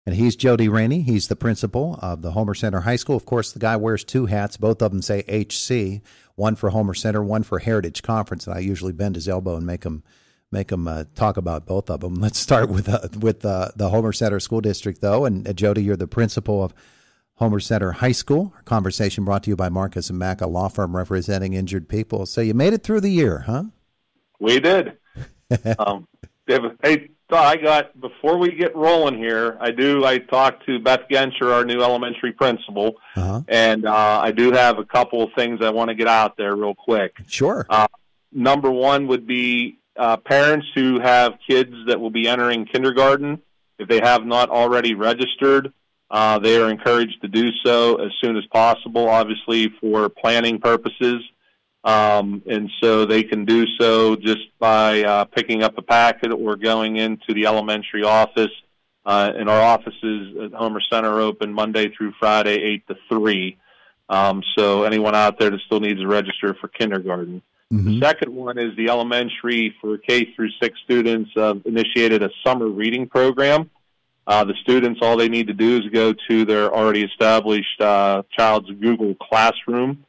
And he's Jody Rainey. He's the principal of the Homer Center High School. Of course, the guy wears two hats. Both of them say HC, one for Homer Center, one for Heritage Conference. And I usually bend his elbow and make him talk about both of them. Let's start with the Homer Center School District, though. And Jody, you're the principal of Homer Center High School. Our conversation brought to you by Marcus & Mack, a law firm representing injured people. So you made it through the year, huh? We did. Hey, before we get rolling here, I talked to Beth Genscher, our new elementary principal, and I do have a couple of things I want to get out there real quick. Sure. Number one would be parents who have kids that will be entering kindergarten. If they have not already registered, they are encouraged to do so as soon as possible, obviously for planning purposes. And so they can do so just by picking up a packet or going into the elementary office. And our offices at Homer Center are open Monday through Friday, 8 to 3. So anyone out there that still needs to register for kindergarten. The second one is the elementary for K through 6 students initiated a summer reading program. The students, all they need to do is go to their already established child's Google Classroom.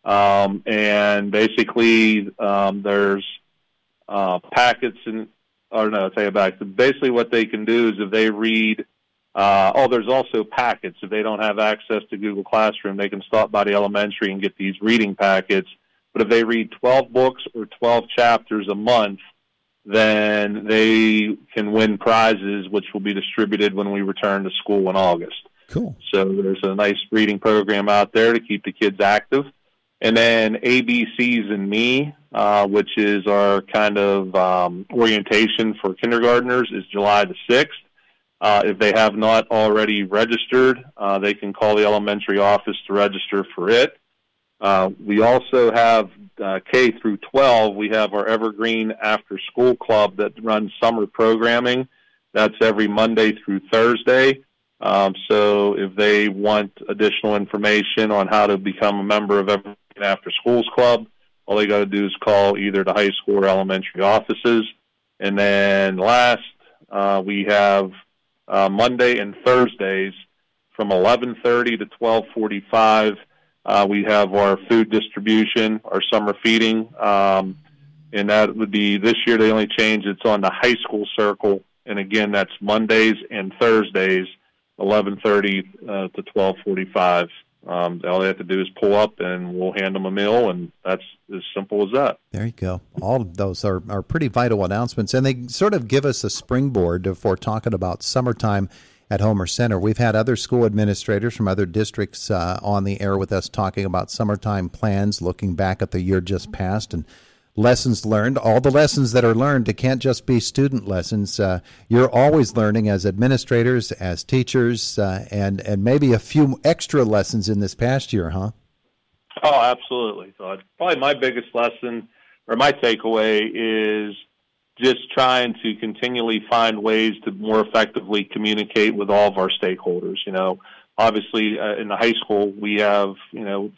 And basically, there's packets basically what they can do is if they read, there's also packets. If they don't have access to Google Classroom, they can stop by the elementary and get these reading packets. But if they read 12 books or 12 chapters a month, then they can win prizes, which will be distributed when we return to school in August. Cool. So there's a nice reading program out there to keep the kids active. And then ABCs and Me, which is our kind of orientation for kindergartners, is July the 6th. If they have not already registered, they can call the elementary office to register for it. We also have K through 12. We have our Evergreen After School Club that runs summer programming. That's every Monday through Thursday. So if they want additional information on how to become a member of Evergreen After Schools Club, all they got to do is call either the high school or elementary offices. And then last, we have Monday and Thursdays from 11:30 to 12:45. We have our food distribution, our summer feeding, and that would be this year. The only change it's on the high school circle, and again that's Mondays and Thursdays, 11:30 to 12:45. All they have to do is pull up, and we'll hand them a meal, and that's as simple as that. There you go. All of those are pretty vital announcements, and they sort of give us a springboard for talking about summertime at Homer Center. We've had other school administrators from other districts on the air with us talking about summertime plans, looking back at the year just passed and lessons learned. All the lessons that are learned, it can't just be student lessons. You're always learning as administrators, as teachers, and maybe a few extra lessons in this past year, huh? Oh, absolutely. So probably my biggest lesson or my takeaway is just trying to continually find ways to more effectively communicate with all of our stakeholders. You know, obviously in the high school we have,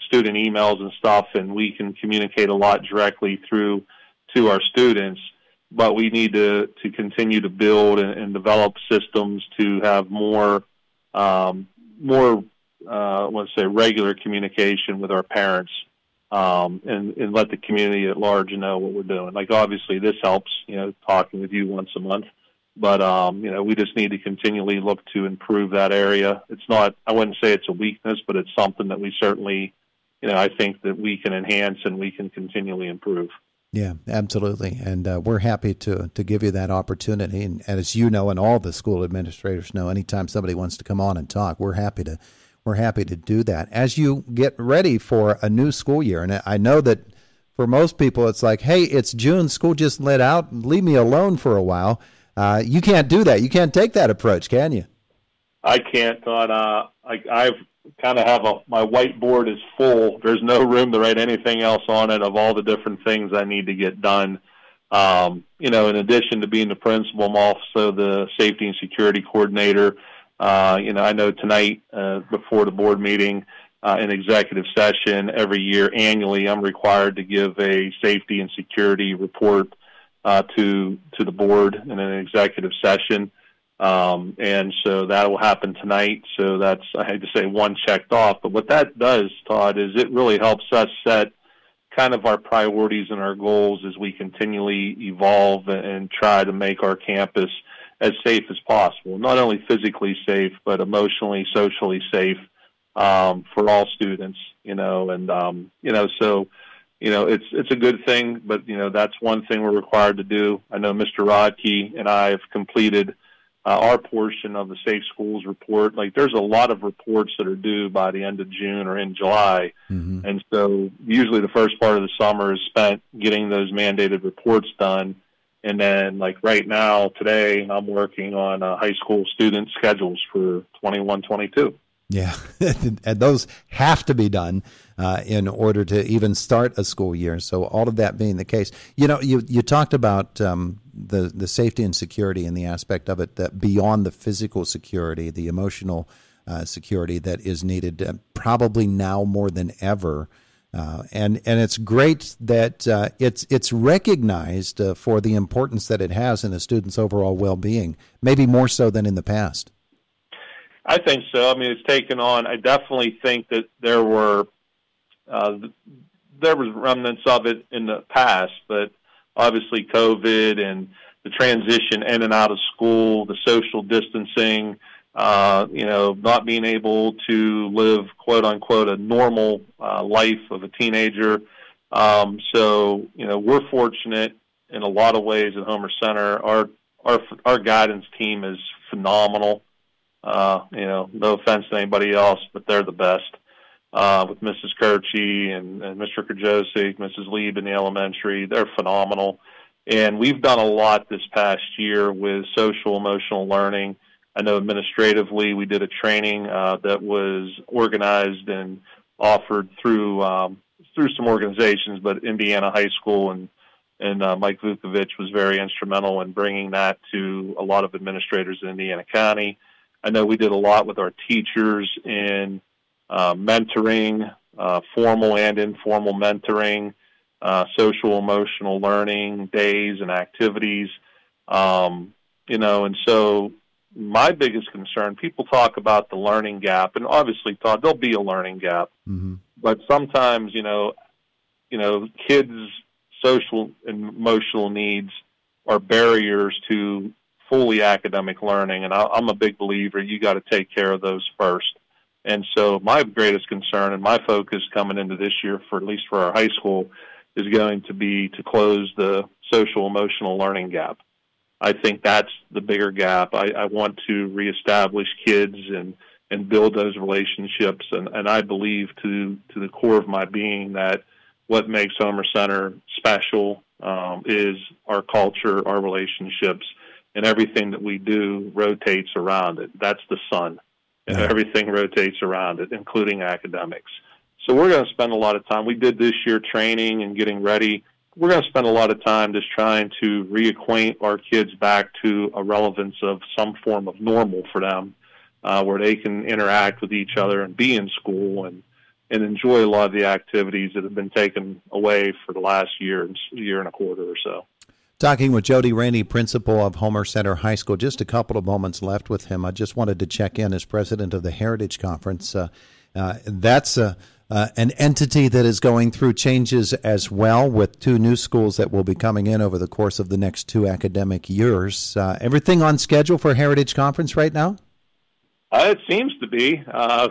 student emails and stuff, and we can communicate a lot directly through to our students, but we need to continue to build and develop systems to have more regular communication with our parents. And let the community at large know what we're doing. Like, obviously, this helps, talking with you once a month. But, we just need to continually look to improve that area. It's not, I wouldn't say it's a weakness, but it's something that we certainly, I think that we can enhance and we can continually improve. Yeah, absolutely. And we're happy to give you that opportunity. And as you know, and all the school administrators know, anytime somebody wants to come on and talk, we're happy to do that. As you get ready for a new school year, and I know that for most people it's like, hey, it's June, school just let out, leave me alone for a while. You can't do that. You can't take that approach, can you? I can't, Todd. I've kind of have my whiteboard is full. There's no room to write anything else on it of all the different things I need to get done. In addition to being the principal, I'm also the safety and security coordinator. I know tonight before the board meeting, in executive session every year annually, I'm required to give a safety and security report to the board in an executive session. And so that will happen tonight. So that's, I hate to say, one checked off. But what that does, Todd, is it really helps us set kind of our priorities and our goals as we continually evolve and try to make our campus as safe as possible. Not only physically safe, but emotionally, socially safe for all students, it's a good thing, but, that's one thing we're required to do. I know Mr. Rodkey and I have completed our portion of the Safe Schools report. Like, there's a lot of reports that are due by the end of June or in July. Mm-hmm. And so usually the first part of the summer is spent getting those mandated reports done. And then, like right now, today, I'm working on high school student schedules for 21-22. Yeah, and those have to be done in order to even start a school year. So all of that being the case, you talked about the safety and security and the aspect of it that beyond the physical security, the emotional security that is needed probably now more than ever. And it's great that it's recognized for the importance that it has in a student's overall well-being, maybe more so than in the past. I think so. I mean, it's taken on. I definitely think that there was remnants of it in the past, but obviously COVID and the transition in and out of school, the social distancing, not being able to live, quote unquote, a normal life of a teenager. So, we're fortunate in a lot of ways at Homer Center. Our guidance team is phenomenal. No offense to anybody else, but they're the best. With Mrs. Kirchie and Mr. Krajosik, Mrs. Lieb in the elementary, they're phenomenal. And we've done a lot this past year with social emotional learning. I know administratively we did a training that was organized and offered through some organizations, but Indiana High School and Mike Vukovic was very instrumental in bringing that to a lot of administrators in Indiana County. I know we did a lot with our teachers in mentoring, formal and informal mentoring, social emotional learning days and activities, and so my biggest concern, people talk about the learning gap, and obviously, Todd, there'll be a learning gap, mm-hmm. but sometimes, kids' social and emotional needs are barriers to fully academic learning, and I'm a big believer you got to take care of those first. And so my greatest concern and my focus coming into this year, for at least for our high school, is going to be to close the social emotional learning gap. I think that's the bigger gap. I want to reestablish kids and build those relationships, and I believe to the core of my being that what makes Homer Center special is our culture, our relationships, and everything that we do rotates around it. That's the sun, and everything rotates around it, including academics. So we're going to spend a lot of time. We did this year training and getting ready. We're going to spend a lot of time just trying to reacquaint our kids back to a relevance of some form of normal for them, where they can interact with each other and be in school and enjoy a lot of the activities that have been taken away for the last year and a quarter or so. Talking with Jody Rainey, principal of Homer Center High School. Just a couple of moments left with him. I just wanted to check in as president of the Heritage Conference. That's an entity that is going through changes as well, with 2 new schools that will be coming in over the course of the next 2 academic years. Everything on schedule for Heritage Conference right now? It seems to be.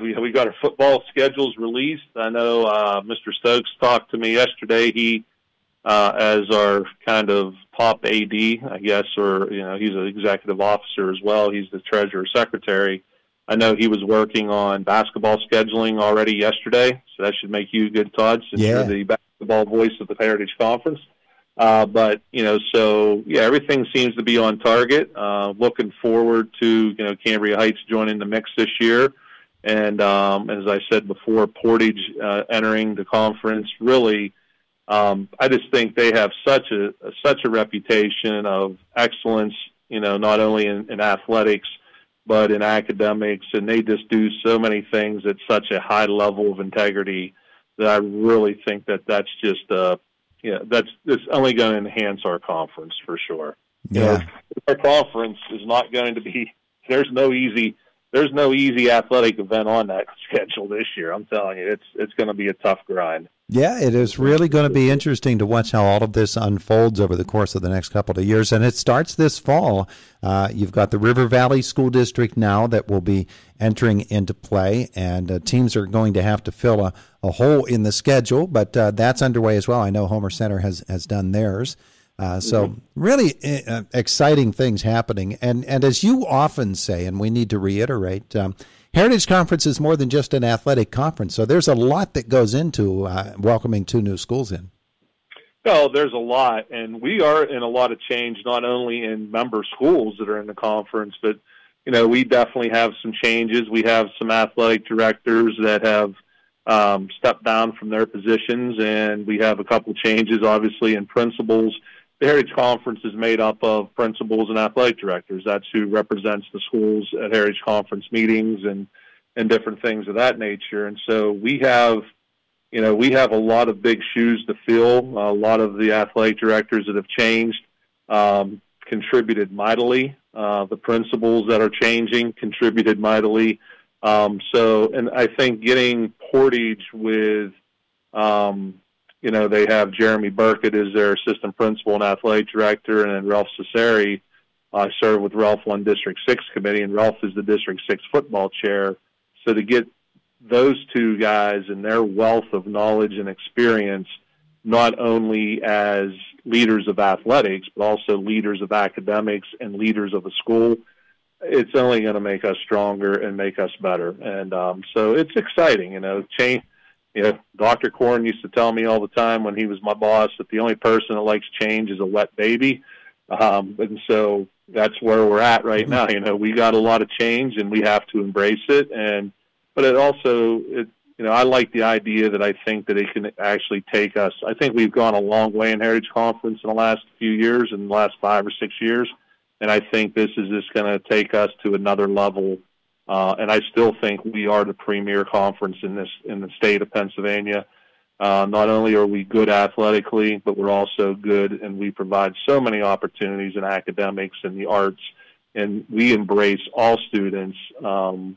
We got our football schedules released. I know Mr. Stokes talked to me yesterday. He, as our kind of top AD, I guess, or he's an executive officer as well. He's the treasurer secretary. I know he was working on basketball scheduling already yesterday, so that should make you good, Todd, since you're the basketball voice of the Heritage Conference. But everything seems to be on target. Looking forward to, Cambria Heights joining the mix this year. And as I said before, Portage entering the conference. Really, I just think they have such a reputation of excellence, not only in athletics, but in academics, and they just do so many things at such a high level of integrity that I really think that's just, it's only going to enhance our conference for sure. Yeah. Our conference is not going to be. There's no easy athletic event on that schedule this year. I'm telling you, it's going to be a tough grind. Yeah, it is really going to be interesting to watch how all of this unfolds over the course of the next couple of years. And it starts this fall. You've got the River Valley School District now that will be entering into play, and teams are going to have to fill a hole in the schedule, but that's underway as well. I know Homer Center has done theirs. So really exciting things happening. And as you often say, and we need to reiterate, Heritage Conference is more than just an athletic conference. So there's a lot that goes into welcoming 2 new schools in. Well, there's a lot, and we are in a lot of change, not only in member schools that are in the conference, but, we definitely have some changes. We have some athletic directors that have stepped down from their positions, and we have a couple changes, obviously, in principals. The Heritage Conference is made up of principals and athletic directors. That's who represents the schools at Heritage Conference meetings and different things of that nature. And so we have a lot of big shoes to fill. A lot of the athletic directors that have changed contributed mightily. The principals that are changing contributed mightily. And I think getting Portage with they have Jeremy Burkett as their assistant principal and athletic director, and then Ralph Cesari. I serve with Ralph on District 6 committee, and Ralph is the District 6 football chair. So to get those 2 guys and their wealth of knowledge and experience, not only as leaders of athletics, but also leaders of academics and leaders of a school, it's only going to make us stronger and make us better. And so it's exciting, change. Dr. Korn used to tell me all the time when he was my boss that the only person that likes change is a wet baby. And so that's where we're at right now. We got a lot of change and we have to embrace it. But it also, I like the idea that I think that it can actually take us. I think we've gone a long way in Heritage Conference in the last few years, in the last 5 or 6 years. And I think this is just going to take us to another level. And I still think we are the premier conference in the state of Pennsylvania. Not only are we good athletically, but we're also good, and we provide so many opportunities in academics and the arts, and we embrace all students,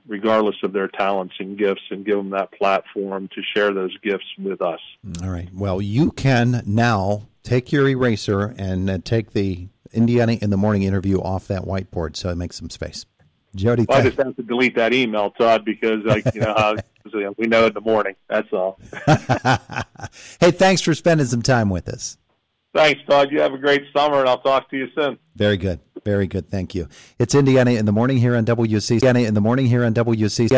regardless of their talents and gifts, and give them that platform to share those gifts with us. All right. Well, you can now take your eraser and take the Indiana in the Morning interview off that whiteboard, so it makes some space. Jody, I just have to delete that email, Todd, because we know in the morning. That's all. Hey, thanks for spending some time with us. Thanks, Todd. You have a great summer, and I'll talk to you soon. Very good. Very good. Thank you. It's Indiana in the Morning here on WC. Indiana in the Morning here on WC.